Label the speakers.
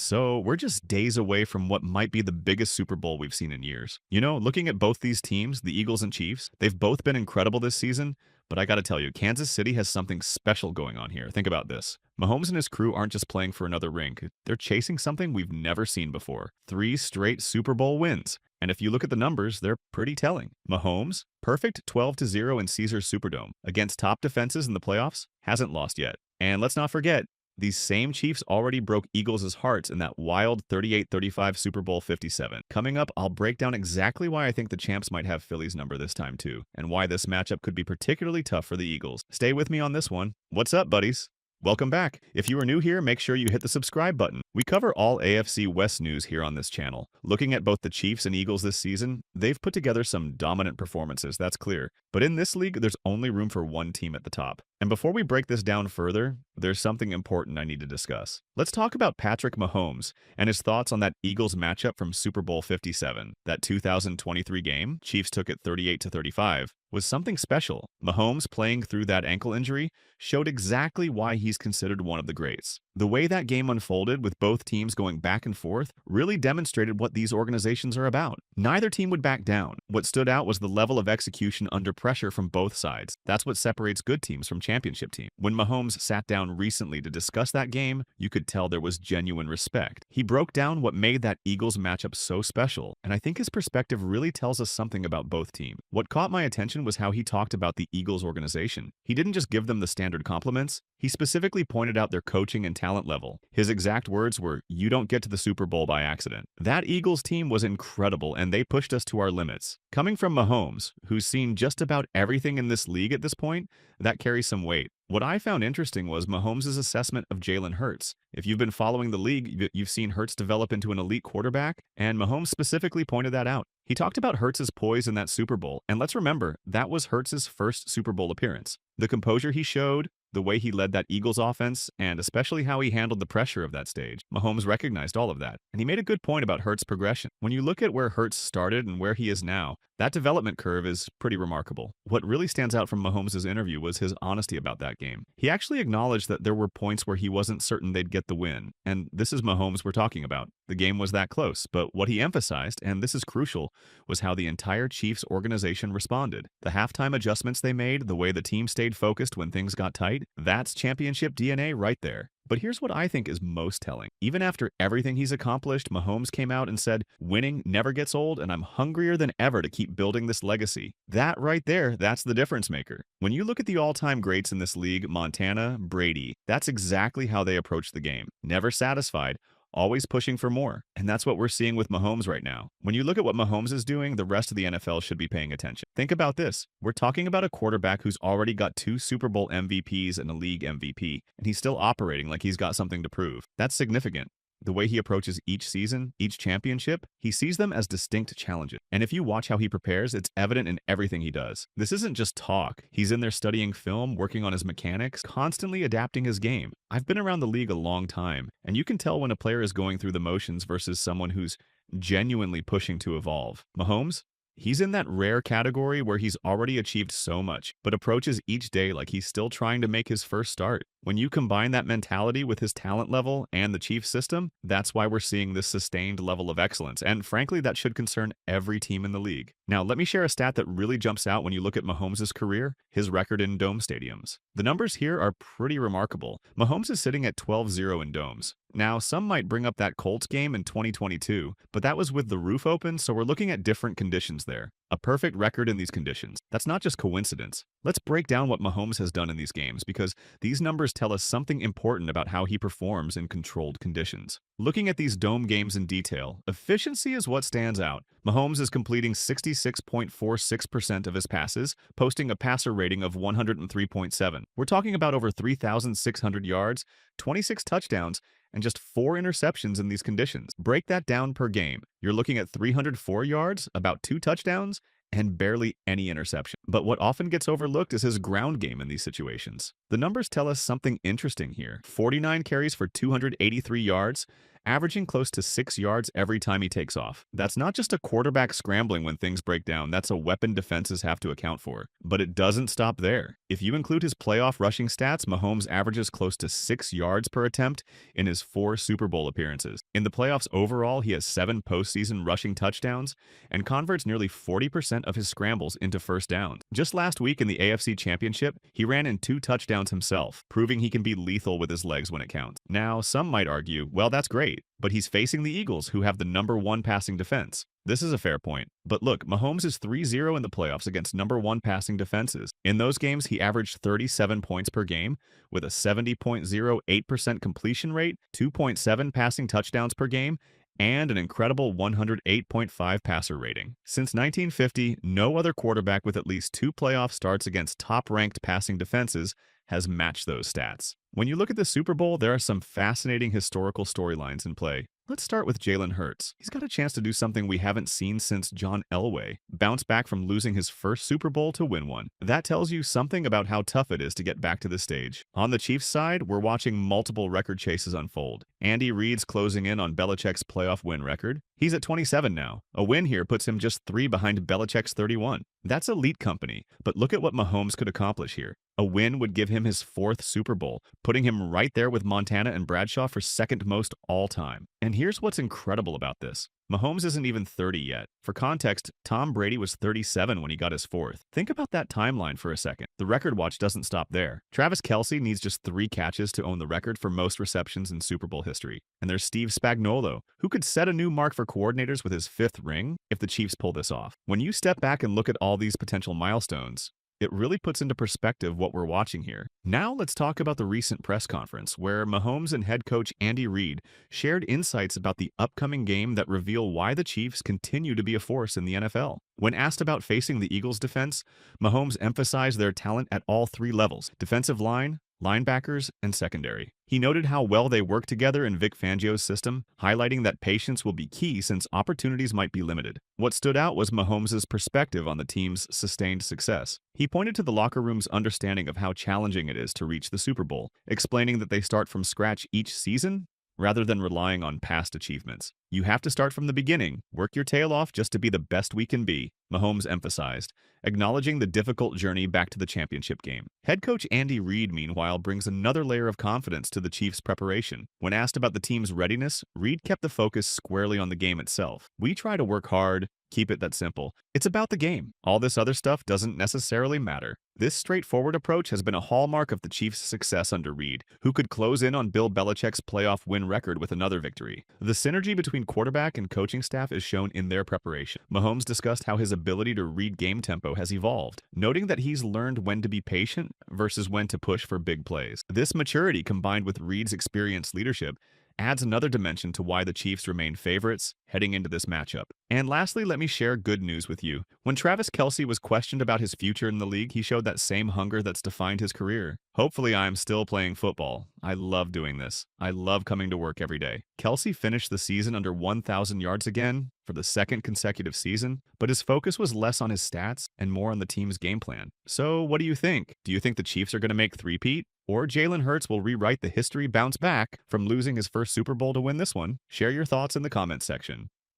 Speaker 1: So, we're just days away from what might be the biggest Super Bowl we've seen in years. Looking at both these teams, the Eagles and Chiefs, they've both been incredible this season, but I gotta tell you, Kansas City has something special going on here. Think about this. Mahomes and his crew aren't just playing for another ring, they're chasing something we've never seen before: three straight Super Bowl wins. And if you look at the numbers, they're pretty telling. Mahomes, perfect 12-0 in Caesars Superdome against top defenses in the playoffs, hasn't lost yet. And let's not forget, these same Chiefs already broke Eagles' hearts in that wild 38-35 Super Bowl 57. Coming up, I'll break down exactly why I think the champs might have Philly's number this time too, and why this matchup could be particularly tough for the Eagles. Stay with me on this one. What's up, buddies? Welcome back. If you are new here, make sure you hit the subscribe button. We cover all AFC West news here on this channel. Looking at both the Chiefs and Eagles this season, they've put together some dominant performances, that's clear. But in this league, there's only room for one team at the top. And before we break this down further, there's something important I need to discuss. Let's talk about Patrick Mahomes and his thoughts on that Eagles matchup from Super Bowl 57. That 2023 game, Chiefs took it 38-35, was something special. Mahomes, playing through that ankle injury, showed exactly why he's considered one of the greats. The way that game unfolded, with both teams going back and forth, really demonstrated what these organizations are about. Neither team would back down. What stood out was the level of execution under pressure from both sides. That's what separates good teams from championship teams. When Mahomes sat down recently to discuss that game, you could tell there was genuine respect. He broke down what made that Eagles matchup so special, and I think his perspective really tells us something about both teams. What caught my attention was how he talked about the Eagles organization. He didn't just give them the standard compliments, he specifically pointed out their coaching and talent level. His exact words were, "You don't get to the Super Bowl by accident." That Eagles team was incredible, and they pushed us to our limits. Coming from Mahomes, who's seen just about everything in this league at this point, that carries some weight. What I found interesting was Mahomes' assessment of Jalen Hurts. If you've been following the league, you've seen Hurts develop into an elite quarterback, and Mahomes specifically pointed that out. He talked about Hurts' poise in that Super Bowl, and let's remember, that was Hurts' first Super Bowl appearance. The composure he showed, the way he led that Eagles offense, and especially how he handled the pressure of that stage. Mahomes recognized all of that, and he made a good point about Hurts' progression. When you look at where Hurts started and where he is now, that development curve is pretty remarkable. What really stands out from Mahomes' interview was his honesty about that game. He actually acknowledged that there were points where he wasn't certain they'd get the win, and this is Mahomes we're talking about. The game was that close, but what he emphasized, and this is crucial, was how the entire Chiefs organization responded. The halftime adjustments they made, the way the team stayed focused when things got tight, that's championship DNA right there. But here's what I think is most telling. Even after everything he's accomplished, Mahomes came out and said, "Winning never gets old, and I'm hungrier than ever to keep building this legacy." That right there, that's the difference maker. When you look at the all-time greats in this league, Montana, Brady, that's exactly how they approach the game. Never satisfied, always pushing for more. And that's what we're seeing with Mahomes right now. When you look at what Mahomes is doing, the rest of the NFL should be paying attention. Think about this. We're talking about a quarterback who's already got 2 Super Bowl MVPs and a league MVP, and he's still operating like he's got something to prove. That's significant. The way he approaches each season, each championship, he sees them as distinct challenges. And if you watch how he prepares, it's evident in everything he does. This isn't just talk. He's in there studying film, working on his mechanics, constantly adapting his game. I've been around the league a long time, and you can tell when a player is going through the motions versus someone who's genuinely pushing to evolve. Mahomes? He's in that rare category where he's already achieved so much, but approaches each day like he's still trying to make his first start. When you combine that mentality with his talent level and the Chiefs system, that's why we're seeing this sustained level of excellence, and frankly, that should concern every team in the league. Now, let me share a stat that really jumps out when you look at Mahomes' career, his record in dome stadiums. The numbers here are pretty remarkable. Mahomes is sitting at 12-0 in domes. Now, some might bring up that Colts game in 2022, but that was with the roof open, so we're looking at different conditions there. A perfect record in these conditions. That's not just coincidence. Let's break down what Mahomes has done in these games, because these numbers tell us something important about how he performs in controlled conditions. Looking at these dome games in detail, efficiency is what stands out. Mahomes is completing 66.46% of his passes, posting a passer rating of 103.7. We're talking about over 3,600 yards, 26 touchdowns, and just 4 interceptions in these conditions. Break that down per game. You're looking at 304 yards, about 2 touchdowns, and barely any interception. But what often gets overlooked is his ground game in these situations. The numbers tell us something interesting here. 49 carries for 283 yards, averaging close to 6 yards every time he takes off. That's not just a quarterback scrambling when things break down, that's a weapon defenses have to account for. But it doesn't stop there. If you include his playoff rushing stats, Mahomes averages close to 6 yards per attempt in his 4 Super Bowl appearances. In the playoffs overall, he has 7 postseason rushing touchdowns and converts nearly 40% of his scrambles into first downs. Just last week in the AFC Championship, he ran in 2 touchdowns himself, proving he can be lethal with his legs when it counts. Now, some might argue, well, that's great, but he's facing the Eagles, who have the #1 passing defense. This is a fair point. But look, Mahomes is 3-0 in the playoffs against #1 passing defenses. In those games, he averaged 37 points per game with a 70.08% completion rate, 2.7 passing touchdowns per game, and an incredible 108.5 passer rating. Since 1950, no other quarterback with at least 2 playoff starts against top-ranked passing defenses has matched those stats. When you look at the Super Bowl, there are some fascinating historical storylines in play. Let's start with Jalen Hurts. He's got a chance to do something we haven't seen since John Elway, bounce back from losing his first Super Bowl to win one. That tells you something about how tough it is to get back to the stage. On the Chiefs side, we're watching multiple record chases unfold. Andy Reid's closing in on Belichick's playoff win record. He's at 27 now. A win here puts him just 3 behind Belichick's 31. That's elite company, but look at what Mahomes could accomplish here. A win would give him his 4th Super Bowl, putting him right there with Montana and Bradshaw for second most all time. And here's what's incredible about this. Mahomes isn't even 30 yet. For context, Tom Brady was 37 when he got his 4th. Think about that timeline for a second. The record watch doesn't stop there. Travis Kelce needs just 3 catches to own the record for most receptions in Super Bowl history. And there's Steve Spagnuolo, who could set a new mark for coordinators with his 5th ring if the Chiefs pull this off. When you step back and look at all these potential milestones, it really puts into perspective what we're watching here. Now let's talk about the recent press conference where Mahomes and head coach Andy Reid shared insights about the upcoming game that reveal why the Chiefs continue to be a force in the NFL. When asked about facing the Eagles' defense, Mahomes emphasized their talent at all 3 levels: defensive line, linebackers, and secondary. He noted how well they work together in Vic Fangio's system, highlighting that patience will be key since opportunities might be limited. What stood out was Mahomes' perspective on the team's sustained success. He pointed to the locker room's understanding of how challenging it is to reach the Super Bowl, explaining that they start from scratch each season rather than relying on past achievements. You have to start from the beginning, work your tail off just to be the best we can be, Mahomes emphasized, acknowledging the difficult journey back to the championship game. Head coach Andy Reid, meanwhile, brings another layer of confidence to the Chiefs' preparation. When asked about the team's readiness, Reid kept the focus squarely on the game itself. "We try to work hard, keep it that simple. It's about the game. All this other stuff doesn't necessarily matter." This straightforward approach has been a hallmark of the Chiefs' success under Reid, who could close in on Bill Belichick's playoff win record with another victory. The synergy between quarterback and coaching staff is shown in their preparation. Mahomes discussed how his ability to read game tempo has evolved, noting that he's learned when to be patient versus when to push for big plays. This maturity, combined with Reid's experienced leadership, adds another dimension to why the Chiefs remain favorites heading into this matchup. And lastly, let me share good news with you. When Travis Kelce was questioned about his future in the league, he showed that same hunger that's defined his career. "Hopefully, I'm still playing football. I love doing this. I love coming to work every day." Kelce finished the season under 1,000 yards again for the 2nd consecutive season, but his focus was less on his stats and more on the team's game plan. So what do you think? Do you think the Chiefs are going to make three-peat? Or Jalen Hurts will rewrite the history bounce back from losing his first Super Bowl to win this one? Share your thoughts in the comments section.